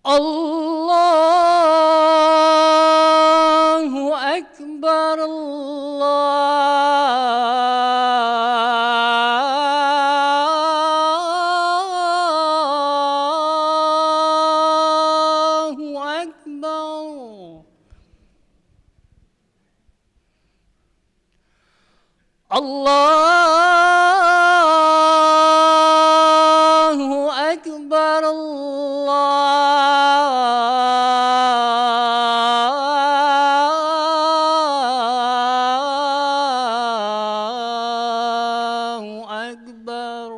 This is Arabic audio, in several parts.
Allahu Akbar, Allahu Akbar. Allahu Akbar, Allahu Akbar.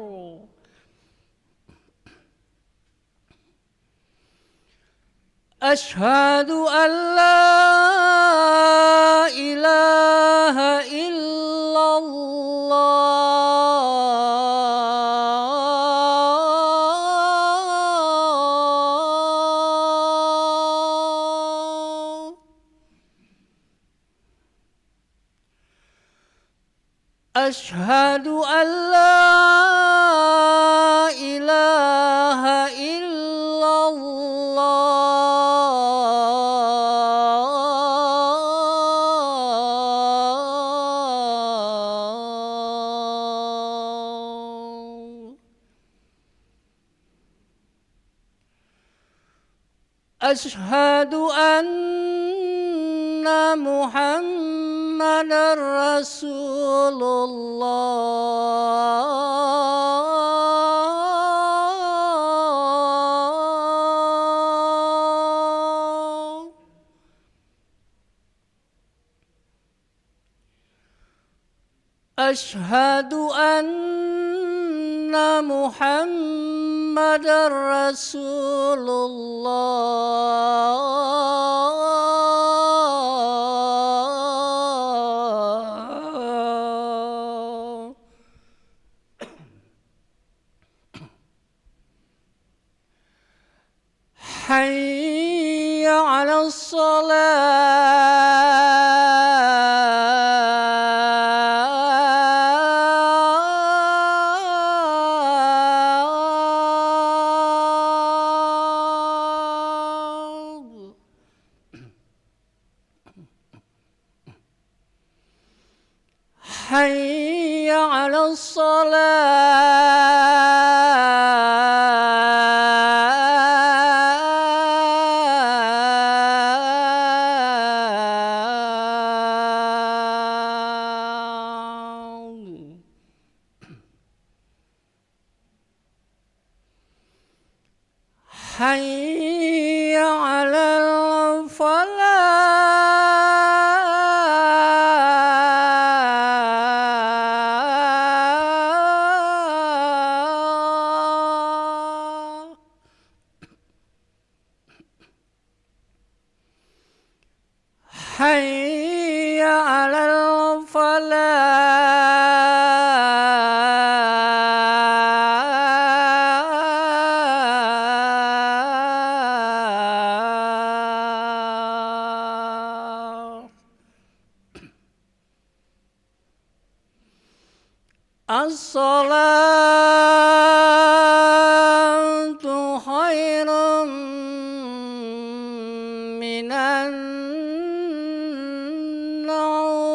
Ashhadu an la ilaha illallah. Ashhadu an la ilaha illallah. Ashhadu anna Muhammadar Rasulullah. Ashhadu anna Muhammadar Rasulullah. Hayya 'alas salah. Hayya 'alas salah. Hayya 'alal falah. Hayya 'alal falah. As-salatu khairun minan naum.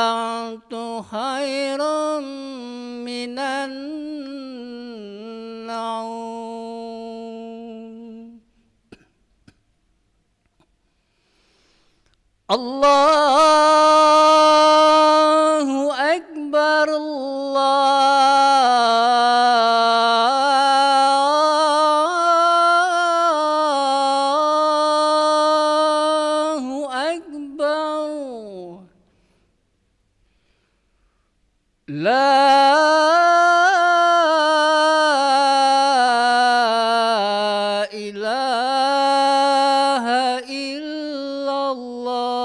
As-salatu khairun minan naum. Allahu Akbar, Allahu Akbar. La ilaha illallah.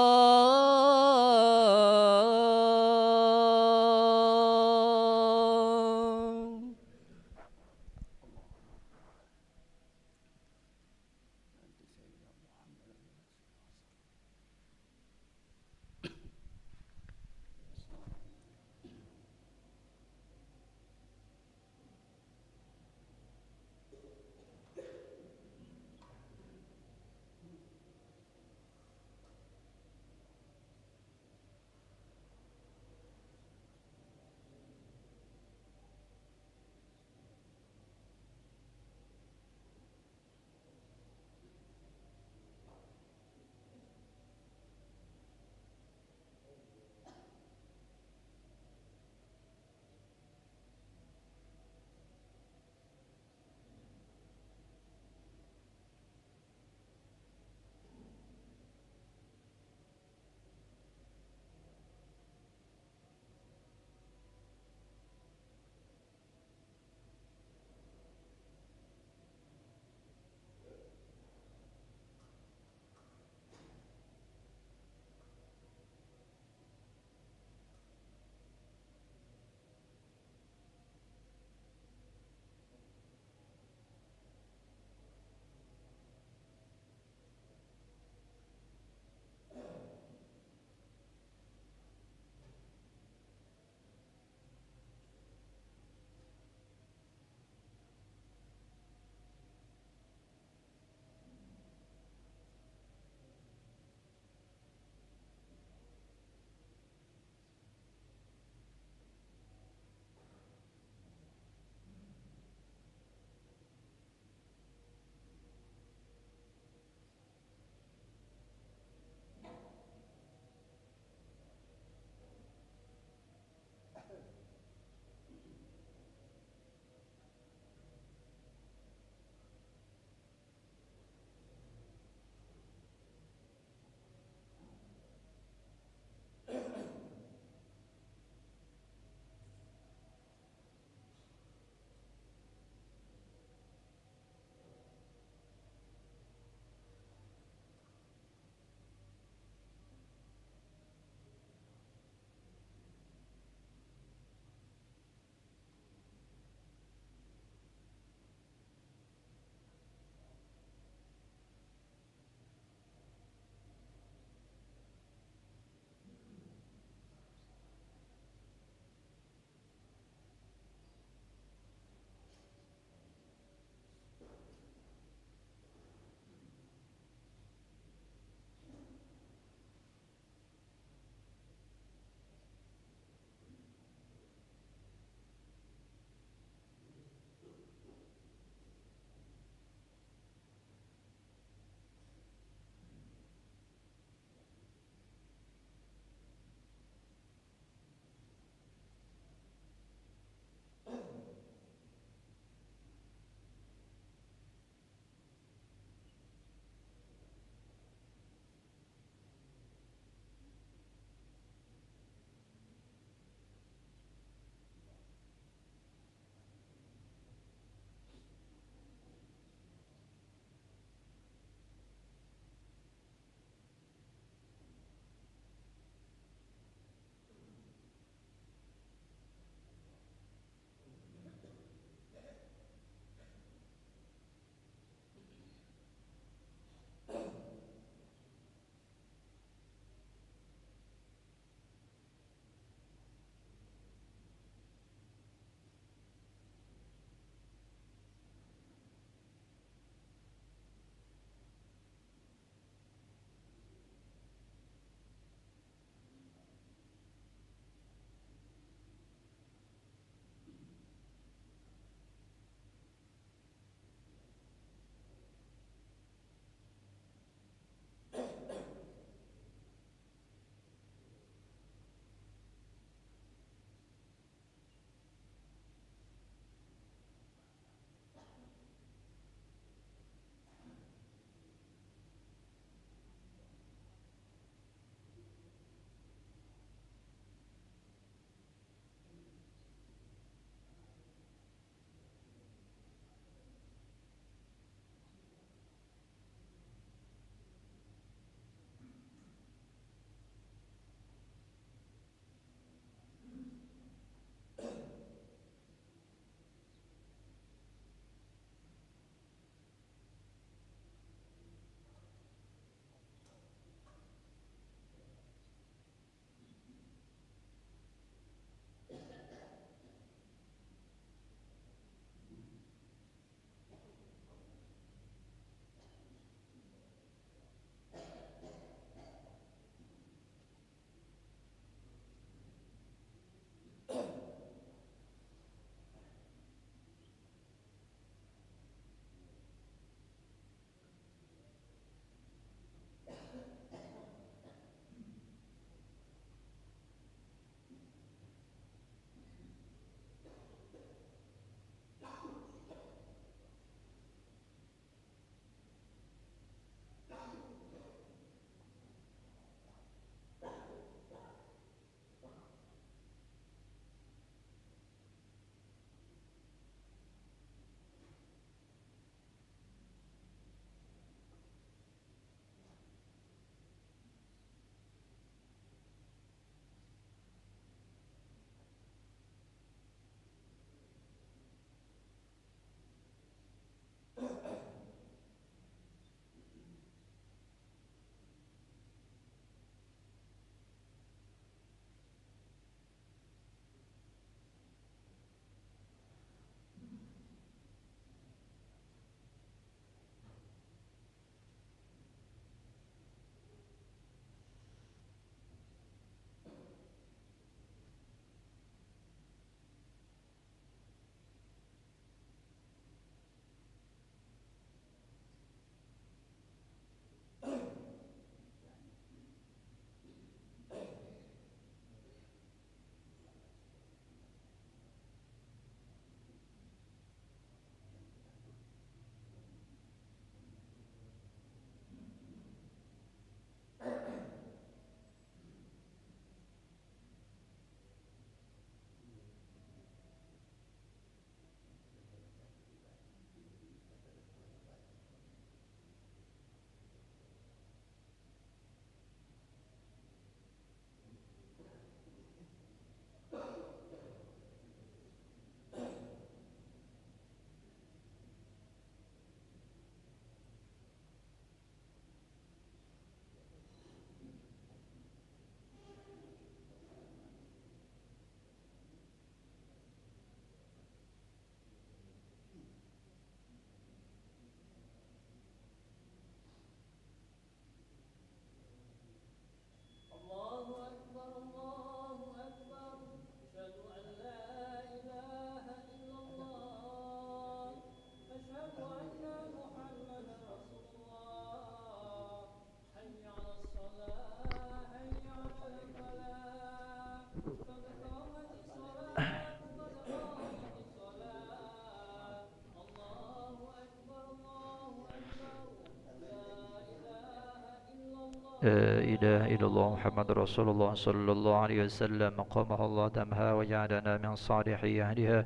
لا إله إلا الله محمد رسول الله صلى الله عليه وسلم قامها الله دمها وجعلنا من صالح أهلها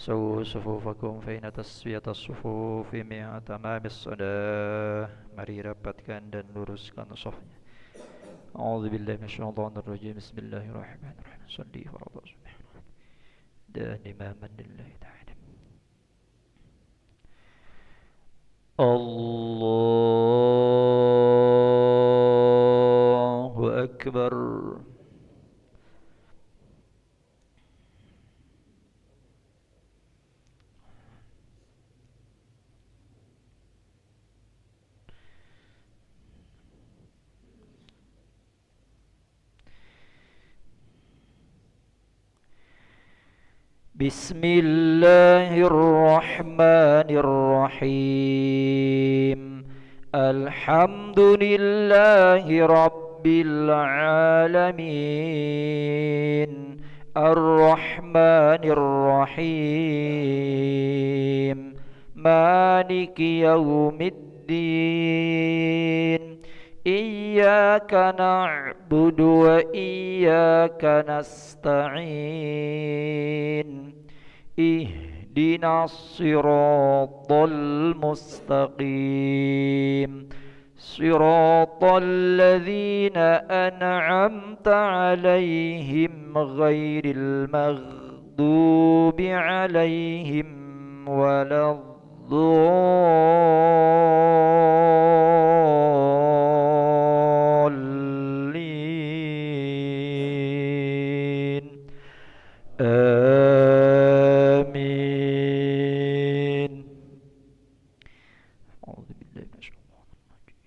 سووا صفوفكم فإن تسوية الصفوف من تمام الصلاة. Mari rapatkan dan luruskan safnya. A'udzu billahi minasyaitonir rajim. Bismillahirrahmanirrahim. Shalli wa sallim. Dan imaman lillahi ta'ala. Allahu Akbar. بسم الله الرحمن الرحيم. الحمد لله رب العالمين الرحمن الرحيم مالك يوم الدين إياك نعبد وإياك نستعين اهدنا الصراط المستقيم صراط الذين أنعمت عليهم غير المغضوب عليهم ولا الضالين آمين. أعوذ بالله من الشيطان الرجيم.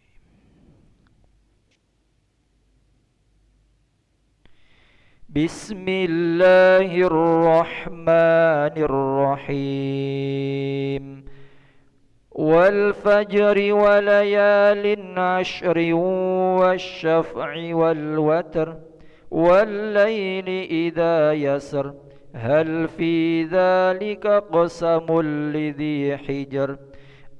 بسم الله الرحمن الرحيم. والفجر وليال عشر والشفع والوتر والليل إذا يسر هل في ذلك قسم لذي حجر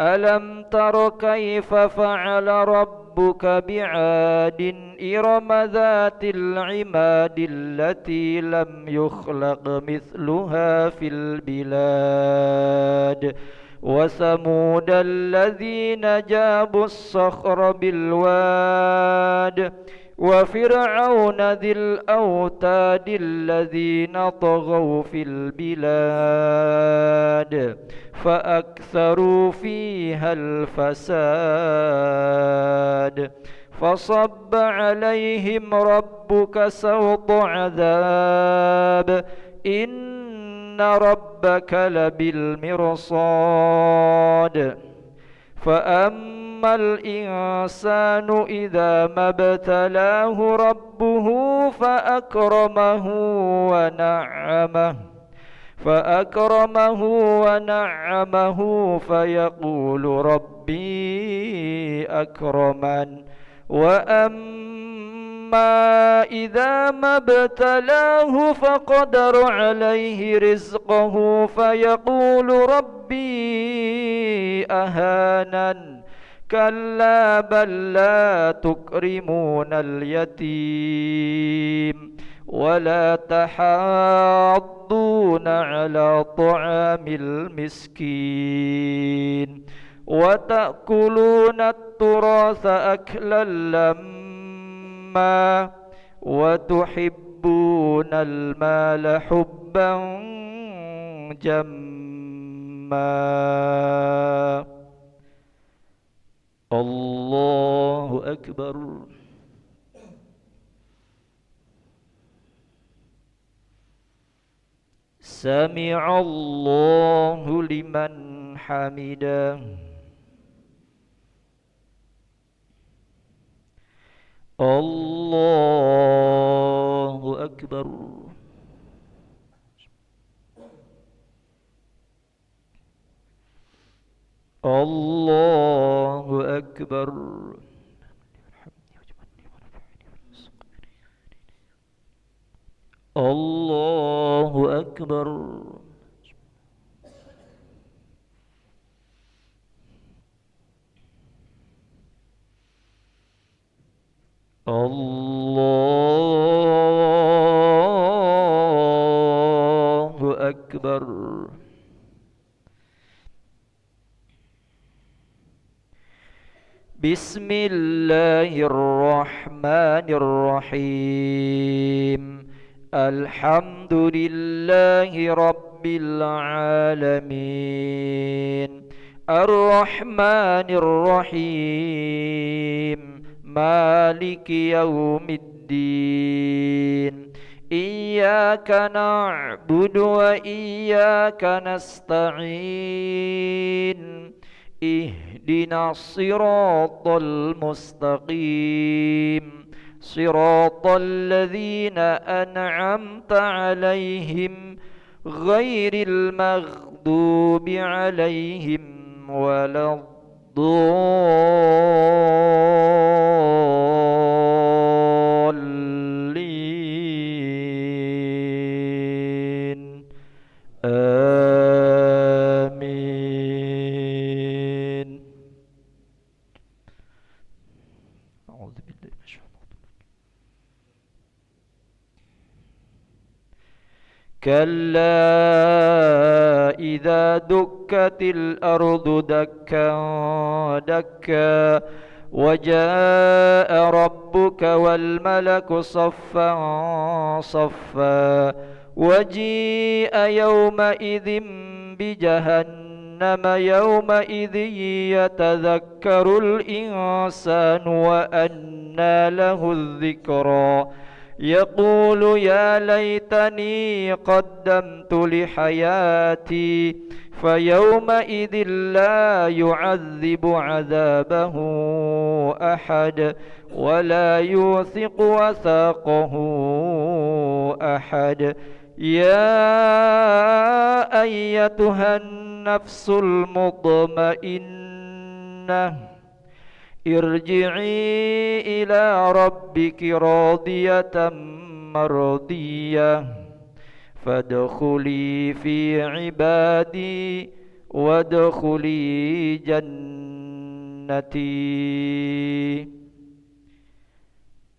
ألم تر كيف فعل ربك بعاد إرم ذات العماد التي لم يخلق مثلها في البلاد وثمود الذين جابوا الصخر بالواد وفرعون ذي الأوتاد الذين طغوا في البلاد فأكثروا فيها الفساد فصب عليهم ربك سوط عذاب إن ربك لبالمرصاد فأما الإنسان إذا ما ابتلاه ربه فأكرمه ونعمه فيقول ربي أكرمن وأما إذا ما ابتلاه فقدر عليه رزقه فيقول ربي أهانن كلا بل لا تكرمون اليتيم ولا تحاضون على طعام المسكين وتأكلون التراث أكلا لما وتحبون المال حبا جما. الله أكبر. سمع الله لمن حمده. الله أكبر. الله أكبر. الله أكبر. Allahu Akbar. Bismillahirrahmanirrahim. Alhamdulillahi Rabbil Alamin. Ar-Rahmanir-Rahim. Maliki Yawmiddin. Iyyaka na'budu wa iyyaka nasta'in. Ihdinas siratal mustaqim. Siratal ladzina an'amta 'alaihim ghairil maghdubi 'alaihim waladdallin. Amin. A'udzu billahi minasyaitonir rajim. Kalla idza dukkatil ardu dakkan dakka وجاء ربك والملك صفا صفا وجيء يومئذ بجهنم يومئذ يتذكر الإنسان وأنى له الذكرى يقول يا ليتني قدمت لحياتي فيومئذ لا يعذب عذابه أحد ولا يوثق وثاقه أحد. يا أيتها النفس المطمئنة ارجعي إلى ربك راضية مرضية فادخلي في عبادي وادخلي جنتي.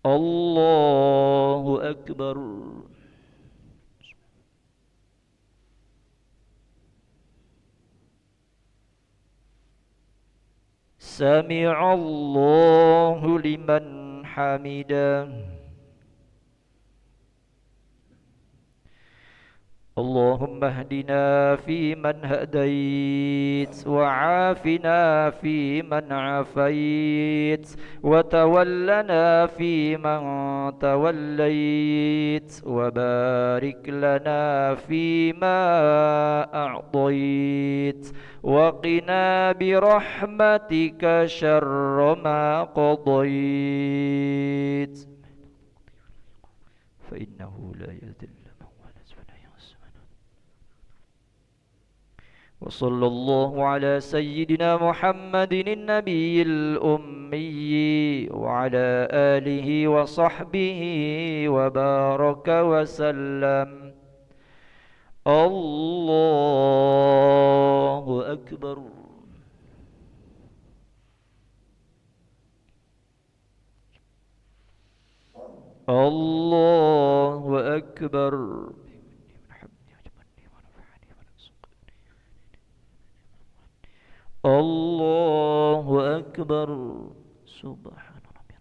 الله أكبر. سمع الله لمن حمده. اللهم اهدنا فيمن هديت وعافنا فيمن عافيت وتولنا فيمن توليت وبارك لنا فيما أعطيت وقنا برحمتك شر ما قضيت فإنه لا يذل وصلى الله على سيدنا محمد النبي الأمي وعلى آله وصحبه وبارك وسلم. الله أكبر. الله أكبر. الله أكبر. سبحان ربي.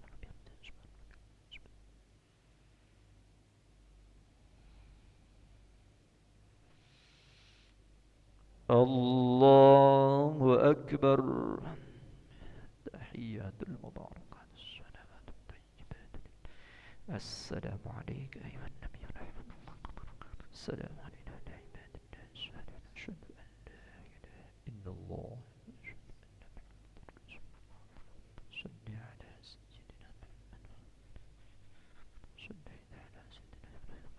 الله أكبر. تحيات المباركات الصلوات الطيبات. السلام عليك أيها النبي ورحمة الله وبركاته. السلام علينا وعلى عباد الله الصالحين. أشهد أن لا إله إلا الله.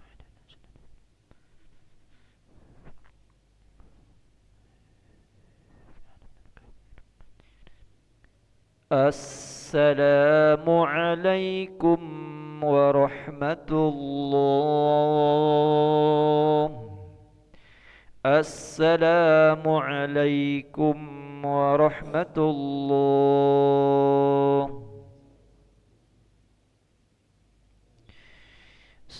السلام عليكم ورحمة الله. السلام عليكم ورحمة الله.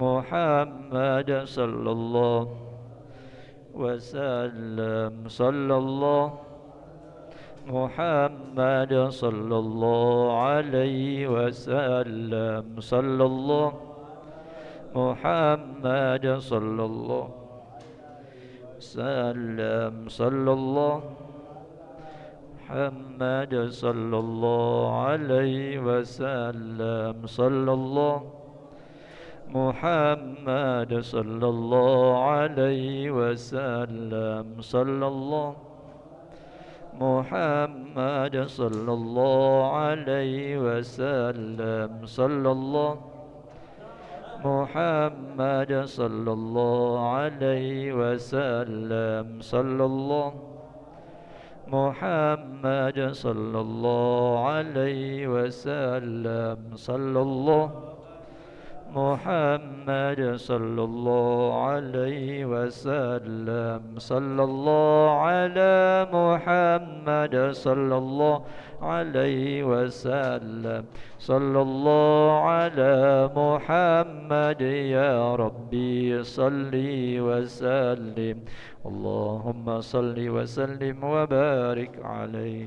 محمد صلى الله وسلم صلى الله محمد صلى الله عليه وسلم صلى الله محمد صلى الله وسلم صلى الله محمد صلى الله عليه وسلم صلى الله محمد صلى الله عليه وسلم صلى الله محمد صلى الله عليه وسلم صلى الله محمد صلى الله عليه وسلم صلى الله محمد صلى الله عليه وسلم صلى الله محمد صلى الله عليه وسلم صلى الله على محمد صلى الله عليه وسلم صلى الله على محمد يا ربي صل وسلم اللهم صل وسلم وبارك عليه